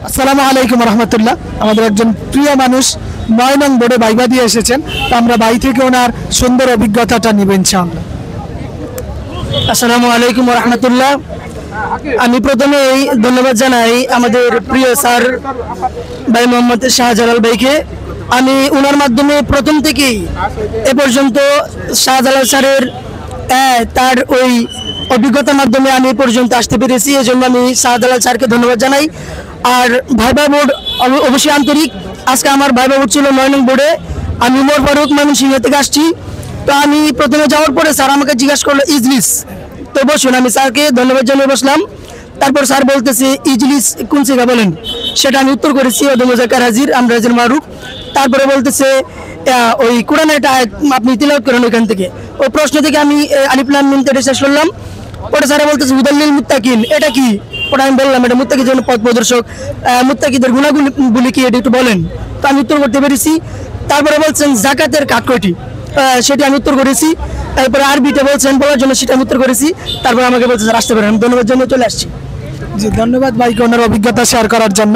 আসসালামু আলাইকুম রহমতুল্লাহ। আমাদের একজন প্রিয় মানুষ ৯ নং বোর্ডে ভাইবা দিয়ে এসেছেন, তো আমরা ভাই থেকে ওনার সুন্দর অভিজ্ঞতাটা নিবেন ইনশাআল্লাহ। আসসালামু আলাইকুম রহমতুল্লাহ। আমি প্রথমেই ধন্যবাদ জানাই আমাদের প্রিয় স্যার ভাই মোহাম্মদ শাহজালাল ভাইকে। আমি ওনার মাধ্যমে প্রথম থেকেই এ পর্যন্ত শাহজালাল স্যারের তার ওই অভিজ্ঞতার মাধ্যমে আমি এ পর্যন্ত আসতে পেরেছি, এজন্য আমি শাহজালাল স্যারকে ধন্যবাদ জানাই। আর ভাইবা বোর্ড অবশ্যই আন্তরিক। আজকে আমার ভাইবা বোর্ড ছিল ৯ নং বোর্ডে। আমি উমর ফারুক ময়মনসিংহ থেকে আসছি। তো আমি প্রথমে যাওয়ার পরে স্যার আমাকে জিজ্ঞাসা করলো ইজলিস, তো বসুন, আমি স্যারকে ধন্যবাদ জানিয়ে বসলাম। তারপর স্যার বলতেছে ইজলিস কোন জায়গা বলেন, সেটা আমি উত্তর করেছি ওদমুজাক্কার হাজির আমরাজের মারুফ। তারপরে বলতেছে ওই কোরআনের একটা আয়াত আপনি তিলাওয়াত করেন ওইখান থেকে। ওই প্রশ্ন থেকে আমি আলিফ লাম মিম থেকে শেষ করলাম। ওটা স্যার বলতেছে হুদাল্লিল মুত্তাকিন, এটা কি? ওটা আমি বললাম এটা মুত্তাকির জন্য পথ প্রদর্শক, মুত্তাকিদের গুণাগুলি কি এটা একটু বলেন। তো আমি উত্তর করতে পেরেছি। তারপরে বলছেন জাকাতের কাঠ কয়টি, সেটি আমি উত্তর করেছি। তারপরে আরবিতে বলছেন বলার জন্য, সেটা আমি উত্তর করেছি। তারপরে আমাকে বলছে আসতে পারেন, আমি ধন্যবাদ জন্য চলে আসছি। জি, ধন্যবাদ ভাইকে ওনার অভিজ্ঞতা শেয়ার করার জন্য।